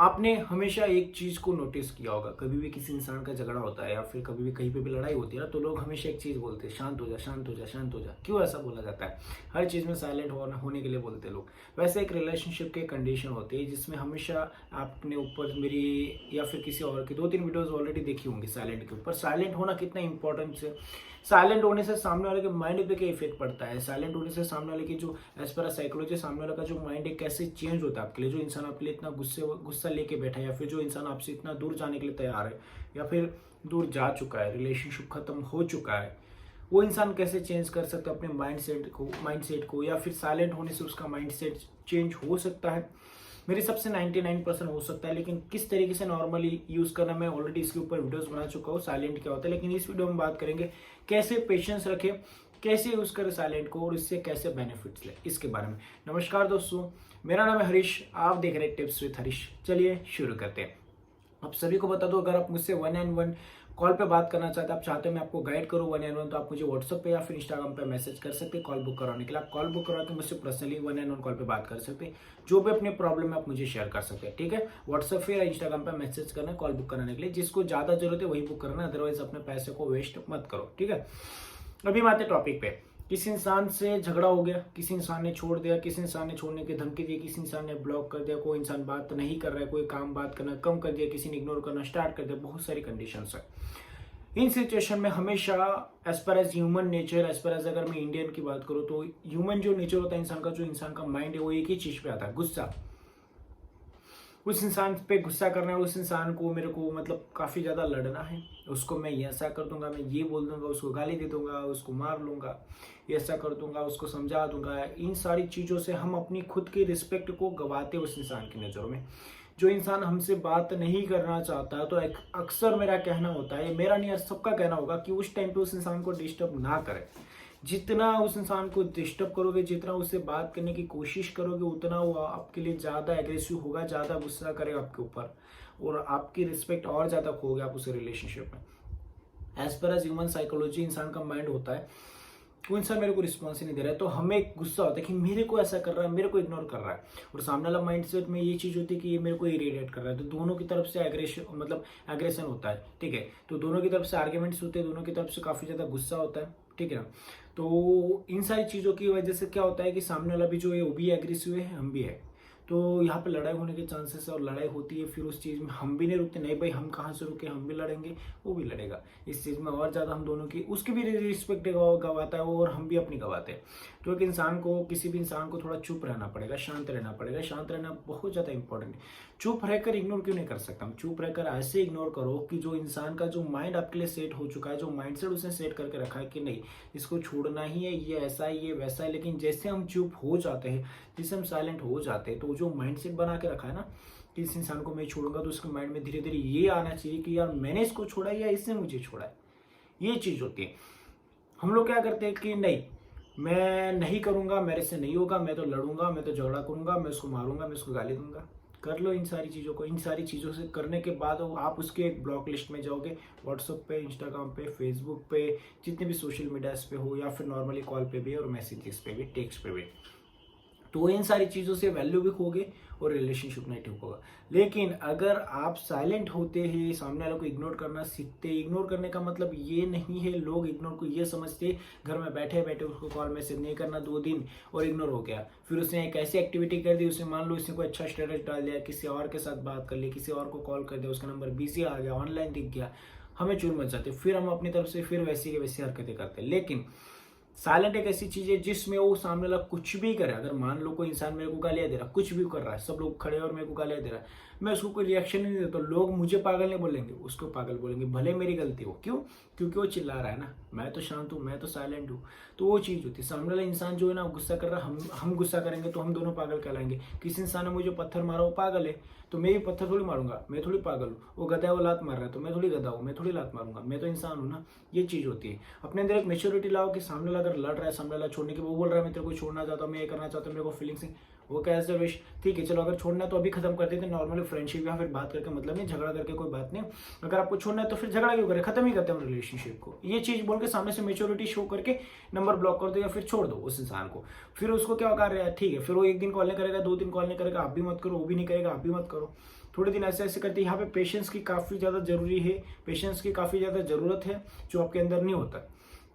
आपने हमेशा एक चीज को नोटिस किया होगा, कभी भी किसी इंसान का झगड़ा होता है या फिर कभी भी कहीं पे भी लड़ाई होती है ना, तो लोग हमेशा एक चीज बोलते हैं, शांत हो जा, शांत हो जा, शांत हो जा। क्यों ऐसा बोला जाता है? हर चीज में साइलेंट होने के लिए बोलते हैं लोग। वैसे एक रिलेशनशिप के कंडीशन होती है जिसमें हमेशा आपने ऊपर मेरी या फिर किसी और की 2-3 वीडियोस ऑलरेडी देखी होंगी साइलेंट के ऊपर। साइलेंट होना कितना इंपॉर्टेंट है। साइलेंट होने से सामने वाले के माइंड पे क्या इफेक्ट पड़ता है, साइलेंट होने से सामने वाले की जो एज पर साइकोलॉजी सामने वाले का जो माइंड है कैसे चेंज होता है आपके लिए। जो इंसान आपके लिए इतना गुस्सा लेके बैठा है, या फिर जो इंसान आपसे इतना दूर जाने के लिए तैयार है या फिर दूर जा चुका है, रिलेशनशिप खत्म हो चुका है, वो इंसान कैसे चेंज कर सकता है अपने माइंड सेट को, या फिर साइलेंट होने से उसका माइंड सेट चेंज हो सकता है। मेरे सबसे 99% हो सकता है, लेकिन किस तरीके से नॉर्मली यूज करना मैं ऑलरेडी इसके ऊपर वीडियोस बना चुका हूँ, साइलेंट क्या होता है। लेकिन इस वीडियो में बात करेंगे कैसे पेशेंस रखें, कैसे यूज करें साइलेंट को और इससे कैसे बेनिफिट्स ले, इसके बारे में। नमस्कार दोस्तों, मेरा नाम है हरीश, आप देख रहे हैं टिप्स विद हरीश। चलिए शुरू करते हैं। आप सभी को बता दो, अगर आप मुझसे 1-on-1 कॉल पे बात करना चाहते हैं, आप चाहते हैं मैं आपको गाइड करूँ 1-on-1, तो आप मुझे व्हाट्सएप पे या फिर इंस्टाग्राम पे मैसेज कर सकते हैं कॉल बुक कराने के लिए। आप कॉल बुक करा के मुझसे पर्सनली 1-on-1 कॉल पे बात कर सकते हैं। जो भी अपने प्रॉब्लम है आप मुझे शेयर कर सकते हैं, ठीक है। व्हाट्सएप पे या इंस्टाग्राम पे मैसेज करना है कॉल बुक कराने के लिए। जिसको ज्यादा जरूरत है वही बुक करना, अदरवाइज अपने पैसे को वेस्ट मत करो, ठीक है। अभी हम आते टॉपिक पे। किसी इंसान से झगड़ा हो गया, किसी इंसान ने छोड़ दिया, किसी इंसान ने छोड़ने की धमकी दी, किसी इंसान ने ब्लॉक कर दिया, कोई इंसान बात नहीं कर रहा है, कोई काम बात करना कम कर दिया, किसी ने इग्नोर करना स्टार्ट कर दिया, बहुत सारी कंडीशंस है। इन सिचुएशन में हमेशा एज पर एज ह्यूमन नेचर, एज पर एज अगर मैं इंडियन की बात करूँ तो ह्यूमन जो नेचर होता है इंसान का, जो इंसान का माइंड है वो एक ही चीज पे आता है, गुस्सा। उस इंसान पे गुस्सा करना है, उस इंसान को मेरे को मतलब काफी ज्यादा लड़ना है, उसको मैं ये ऐसा कर दूंगा, मैं ये बोल दूंगा, उसको गाली दे दूंगा, उसको मार लूंगा, ये ऐसा कर दूंगा, उसको समझा दूंगा। इन सारी चीजों से हम अपनी खुद की रिस्पेक्ट को गवाते उस इंसान की नजरों में। जो इंसान हमसे बात नहीं करना चाहता, तो अक्सर मेरा कहना होता है, मेरा नहीं सबका कहना होगा कि उस टाइम पे उस इंसान को डिस्टर्ब ना करें। जितना उस इंसान को डिस्टर्ब करोगे, जितना उससे बात करने की कोशिश करोगे, उतना वो आपके लिए ज्यादा एग्रेसिव होगा, ज्यादा गुस्सा करेगा आपके ऊपर, और आपकी रिस्पेक्ट और ज्यादा खोगे आप उस रिलेशनशिप में। एज पर एज ह्यूमन साइकोलॉजी इंसान का माइंड होता है, वो इंसान मेरे को रिस्पॉन्स ही नहीं दे रहा है, तो हमें गुस्सा होता है कि मेरे को ऐसा कर रहा है, मेरे को इग्नोर कर रहा है। और सामने वाला माइंडसेट में ये चीज होती है कि ये मेरे को इरिटेट कर रहा है, तो दोनों की तरफ से एग्रेशन होता है, ठीक है। तो दोनों की तरफ से आर्ग्यूमेंट्स होते हैं, दोनों की तरफ से काफी ज्यादा गुस्सा होता है, ठीक है ना। तो इन सारी चीजों की वजह से क्या होता है कि सामने वाला भी जो है वो भी एग्रेसिव है, हम भी है। तो यहाँ पे लड़ाई होने के चांसेस है, और लड़ाई होती है फिर उस चीज में हम भी नहीं रुकते, नहीं भाई हम कहाँ से रुके, हम भी लड़ेंगे, वो भी लड़ेगा। इस चीज में और ज्यादा हम दोनों की, उसकी भी रिस्पेक्ट गवाता है वो और हम भी अपनी गवाते हैं। तो एक इंसान को, किसी भी इंसान को थोड़ा चुप रहना पड़ेगा, शांत रहना पड़ेगा। शांत रहना बहुत ज्यादा इंपॉर्टेंट है। चुप रहकर इग्नोर क्यों नहीं कर सकता हम? चुप रहकर ऐसे इग्नोर करो कि जो इंसान का जो माइंड आपके लिए सेट हो चुका है, जो माइंडसेट उसने सेट करके रखा है कि नहीं इसको छोड़ना ही है, ये ऐसा है, ये वैसा है, लेकिन जैसे हम चुप हो जाते हैं, जैसे हम साइलेंट हो जाते हैं, तो जो माइंडसेट बना के रखा है ना कि इस इंसान को मैं छोड़ूंगा, तो उसके माइंड में धीरे धीरे ये आना चाहिए कि यार मैंने इसको छोड़ा या इसने मुझे छोड़ा है। ये चीज होती है। हम लोग क्या करते हैं कि नहीं, मैं नहीं करूंगा, मेरे से नहीं होगा, मैं तो लड़ूंगा, मैं तो झगड़ा करूंगा, मैं उसको मारूंगा, मैं उसको गाली दूंगा। कर लो इन सारी चीज़ों को। इन सारी चीज़ों से करने के बाद आप उसके एक ब्लॉक लिस्ट में जाओगे, व्हाट्सएप पे, इंस्टाग्राम पे, फेसबुक पे, जितने भी सोशल मीडियाज पे हो, या फिर नॉर्मली कॉल पे भी और मैसेजेस पे भी, टेक्स्ट पे भी। तो इन सारी चीज़ों से वैल्यू भी खोगे और रिलेशनशिप नहीं ठीक होगा। लेकिन अगर आप साइलेंट होते हैं, सामने वालों को इग्नोर करना सीखते, इग्नोर करने का मतलब ये नहीं है, लोग इग्नोर को ये समझते घर में बैठे बैठे उसको कॉल मैसेज नहीं करना 2 दिन और इग्नोर हो गया, फिर उसने एक ऐसी एक्टिविटी कर दी, उसने मान लो इसने कोई अच्छा स्टेटस डाल दिया, किसी और के साथ बात कर ली, किसी और को कॉल कर दिया, उसका नंबर बिजी आ गया, ऑनलाइन दिख गया, हमें चूर मच जाते, फिर हम अपनी तरफ से फिर वैसी की वैसी हरकतें करते हैं। लेकिन साइलेंट एक ऐसी चीज है जिसमें वो सामने वाला कुछ भी करे, अगर मान लो कोई इंसान मेरे को गालियां दे रहा, कुछ भी कर रहा है, सब लोग खड़े और मेरे को गालियां दे रहा है, मैं उसको कोई रिएक्शन नहीं देता, तो लोग मुझे पागल नहीं बोलेंगे, उसको पागल बोलेंगे, भले मेरी गलती हो। क्यों? क्योंकि वो चिल्ला रहा है ना, मैं तो शांत हूँ, मैं तो साइलेंट हूँ। तो वो चीज होती है। सामने वाला इंसान जो है ना गुस्सा कर रहा है, हम गुस्सा करेंगे तो हम दोनों पागल कहलाएंगे। किसी इंसान ने मुझे पत्थर मारा, वो पागल है, तो मैं भी पत्थर थोड़ी मारूंगा, मैं थोड़ी पागल हूँ। वो गधा है, वो लात मार रहा है, तो मैं थोड़ी गधा हूँ, मैं थोड़ी लात मारूंगा, मैं तो इंसान हूँ ना। ये चीज होती है। अपने अंदर एक मेच्योरिटी लाओ कि सामने वाला अगर लड़ रहा है, सामने वाला छोड़ने की, वो बोल रहा है मैं तेरे को छोड़ना चाहता हूँ, मैं ये करना चाहता हूँ, मेरे को फीलिंग्स है, वो कैसे विश, ठीक है चलो अगर छोड़ना है तो अभी खत्म कर देते हैं, नॉर्मली फ्रेंडशिप या फिर बात करके मतलब नहीं, झगड़ा करके कोई बात नहीं। अगर आपको छोड़ना है तो फिर झगड़ा क्यों करें, खत्म ही करते हैं रिलेशनशिप को। ये चीज बोल के सामने से मेच्योरिटी शो करके नंबर ब्लॉक कर दो या फिर छोड़ दो उस इंसान को। फिर उसको क्या कर रहा है, ठीक है, फिर वो 1 दिन कॉल नहीं करेगा, 2 दिन कॉल नहीं करेगा, आप भी मत करो, वो भी नहीं करेगा, आप भी मत करो। थोड़े दिन ऐसे ऐसे करते, यहाँ पे पेशेंस की काफ़ी ज़्यादा जरूरी है, पेशेंस की काफ़ी ज़्यादा ज़रूरत है जो आपके अंदर नहीं होता।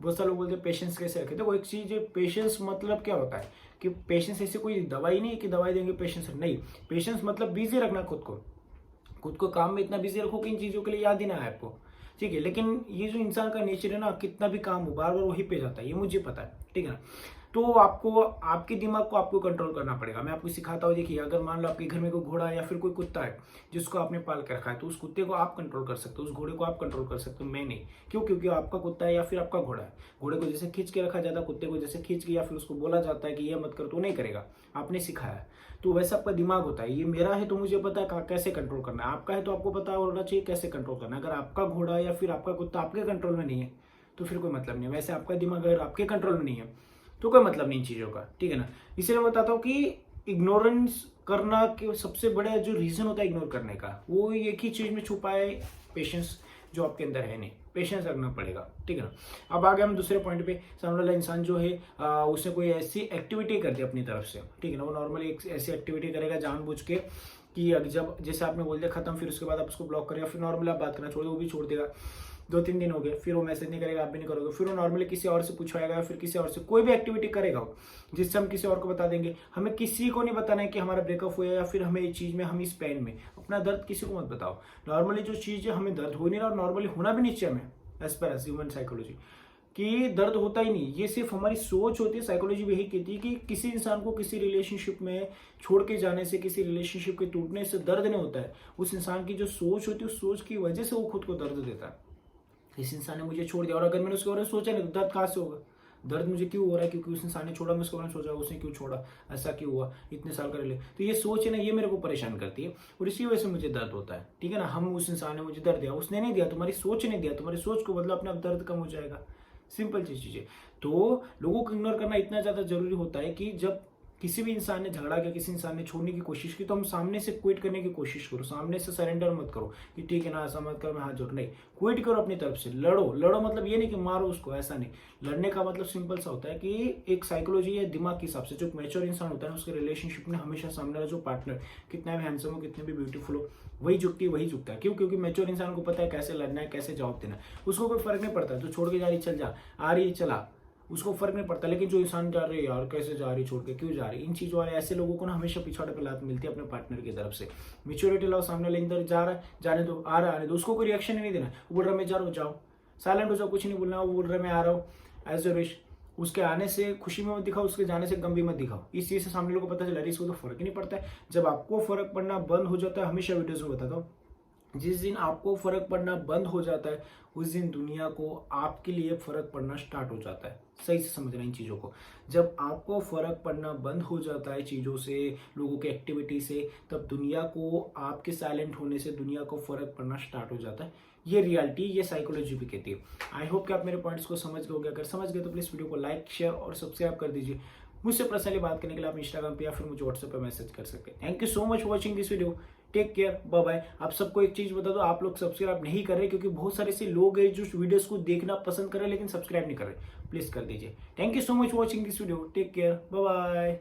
बहुत सारे लोग बोलते हैं पेशेंस कैसे रखें। देखो एक चीज़ है, पेशेंस मतलब क्या होता है कि पेशेंस ऐसी कोई दवाई नहीं है कि दवाई देंगे पेशेंस नहीं। पेशेंस मतलब बिजी रखना खुद को काम में इतना बिजी रखो कि इन चीज़ों के लिए याद ही ना आए आपको, ठीक है। लेकिन ये जो इंसान का नेचर है ना, कितना भी काम हो बार बार वही पे जाता है, ये मुझे पता है, ठीक है ना। तो आपको आपके दिमाग को आपको कंट्रोल करना पड़ेगा। मैं आपको सिखाता हूँ। देखिए अगर मान लो आपके घर में कोई घोड़ा है या फिर कोई कुत्ता है जिसको आपने पाल के रखा है, तो उस कुत्ते को आप कंट्रोल कर सकते हो, उस घोड़े को आप कंट्रोल कर सकते हो, मैं नहीं। क्यों? क्योंकि आपका कुत्ता है या फिर आपका घोड़ा है। घोड़े को जैसे खींच के रखा जाता है, कुत्ते को जैसे खींच के या फिर उसको बोला जाता है कि ये मत कर, तो नहीं करेगा, आपने सिखाया है। तो वैसा आपका दिमाग होता है। ये मेरा है तो मुझे पता है कैसे कंट्रोल करना है, आपका है तो आपको पता होना चाहिए कैसे कंट्रोल करना है। अगर आपका घोड़ा या फिर आपका कुत्ता आपके कंट्रोल में नहीं है तो फिर कोई मतलब नहीं है। वैसे आपका दिमाग अगर आपके कंट्रोल में नहीं है तो कोई मतलब नहीं इन चीज़ों का, ठीक है ना। इसलिए मैं बताता हूँ कि इग्नोरेंस करना के सबसे बड़ा जो रीज़न होता है इग्नोर करने का, वो एक ही चीज़ में छुपा है, पेशेंस जो आपके अंदर है नहीं। पेशेंस रखना पड़ेगा, ठीक है ना। अब आ गए हम दूसरे पॉइंट पे। सामने वाला इंसान जो है उसने कोई ऐसी एक्टिविटी कर दी अपनी तरफ से, ठीक है ना। वो नॉर्मली एक ऐसी एक्टिविटी करेगा जानबूझ के कि जब जैसे आपने बोल दिया खत्म, फिर उसके बाद आप उसको ब्लॉक करेगा, फिर नॉर्मली आप बात करना छोड़ दो, वो भी छोड़ देगा। 2-3 दिन हो गए, फिर वो मैसेज नहीं करेगा, आप भी नहीं करोगे, फिर वो नॉर्मली किसी और से पूछवाएगा, फिर किसी और से कोई भी एक्टिविटी करेगा वो, जिससे हम किसी और को बता देंगे। हमें किसी को नहीं बताना है कि हमारा ब्रेकअप हुआ या फिर हमें इस चीज़ में, हम इस पेन में, अपना दर्द किसी को मत बताओ। नॉर्मली जो चीज़ है हमें दर्द हो नहीं रहा और नॉर्मली होना भी नहीं चाहिए हमें, एज पर ह्यूमन साइकोलॉजी, कि दर्द होता ही नहीं। ये सिर्फ हमारी सोच होती है। साइकोलॉजी भी यही कहती है कि किसी इंसान को किसी रिलेशनशिप में छोड़ के जाने से, किसी रिलेशनशिप के टूटने से दर्द नहीं होता है। उस इंसान की जो सोच होती है, उस सोच की वजह से वो खुद को दर्द देता है। इस इंसान ने मुझे छोड़ दिया और अगर मैंने उसके बारे में सोचा नहीं तो दर्द कहाँ से होगा? दर्द मुझे क्यों हो रहा है? क्योंकि उस इंसान ने छोड़ा, मैं उसके बारे में सोचा उसने क्यों छोड़ा, ऐसा क्यों हुआ, इतने साल का रिले। तो ये सोच है ना, ये मेरे को परेशान करती है और इसी वजह से मुझे दर्द होता है, ठीक है ना। हम उस इंसान ने मुझे दर्द दिया, उसने नहीं दिया, तुम्हारी सोच ने दिया। तुम्हारी सोच को बदलो, अपना दर्द कम हो जाएगा। सिंपल चीज है। तो लोगों को इग्नोर करना इतना ज्यादा जरूरी होता है कि जब किसी भी इंसान ने झगड़ा किया, किसी इंसान ने छोड़ने की कोशिश की, तो हम सामने से क्विट करने की कोशिश करो, सामने से सरेंडर मत करो कि ठीक है ना ऐसा मत कर, मैं हाथ जोड़, नहीं, क्विट करो अपनी तरफ से। लड़ो मतलब ये नहीं कि मारो उसको, ऐसा नहीं। लड़ने का मतलब सिंपल सा होता है कि एक साइकोलॉजी है दिमाग के हिसाब से, जो मैच्योर इंसान होता है उसके रिलेशनशिप में हमेशा सामने वाला जो पार्टनर कितना भी हैंडसम हो, कितने भी ब्यूटीफुल हो, वही झुकता है। क्यों? क्योंकि मैच्योर इंसान को पता है कैसे लड़ना है, कैसे जवाब देना है। उसको कोई फर्क नहीं पड़ता तो छोड़ के जा रही चल जा, आ रही चला, उसको फर्क नहीं पड़ता। लेकिन जो इंसान जा रहे यार कैसे जा रही, छोड़ के क्यों जा रही, इन चीज़ों वाले ऐसे लोगों को ना हमेशा पिछाड़े पे लात मिलती है अपने पार्टनर की तरफ से। मेच्योरिटी लाओ, सामने वाले इंदर जा रहा है जाने दो, आ रहा है आने दो, उसको कोई रिएक्शन नहीं देना। वो बोल रहा मैं जा रहा हूँ, जाओ, साइलेंट हो जाओ, कुछ नहीं बोलना। वो बोल रहा मैं आ रहा हूँ, एज अ विश। उसके आने से खुशी में मत दिखाओ, उसके जाने से गम भी मत दिखाओ। इस चीज़ से सामने लोगों को पता चला इसको तो फर्क ही नहीं पड़ता है। जब आपको फर्क पड़ना बंद हो जाता है, हमेशा वीडियोज में बताता हूँ, जिस दिन आपको फर्क पड़ना बंद हो जाता है उस दिन दुनिया को आपके लिए फर्क पड़ना स्टार्ट हो जाता है। सही से समझना इन चीज़ों को। जब आपको फर्क पड़ना बंद हो जाता है चीज़ों से, लोगों के एक्टिविटी से, तब दुनिया को आपके साइलेंट होने से दुनिया को फर्क पड़ना स्टार्ट हो जाता है। ये रियलिटी, ये साइकोलॉजी भी कहती है। आई होप कि आप मेरे पॉइंट्स को समझ गए होंगे। अगर समझ गए तो प्लीज़ वीडियो को लाइक, शेयर और सब्सक्राइब कर दीजिए। मुझसे पर्सनली बात करने के लिए आप इंस्टाग्राम पे या फिर मुझे व्हाट्सएप पे मैसेज कर सकते हैं। Thank you so much for watching this video. Take care, bye bye. आप सबको एक चीज बता दो, आप लोग सब्सक्राइब नहीं कर रहे क्योंकि बहुत सारे ऐसे लोग हैं जो वीडियोस को देखना पसंद कर रहे हैं लेकिन सब्सक्राइब नहीं कर रहे। प्लीज कर दीजिए। Thank you so much for watching this video. Take care, bye bye.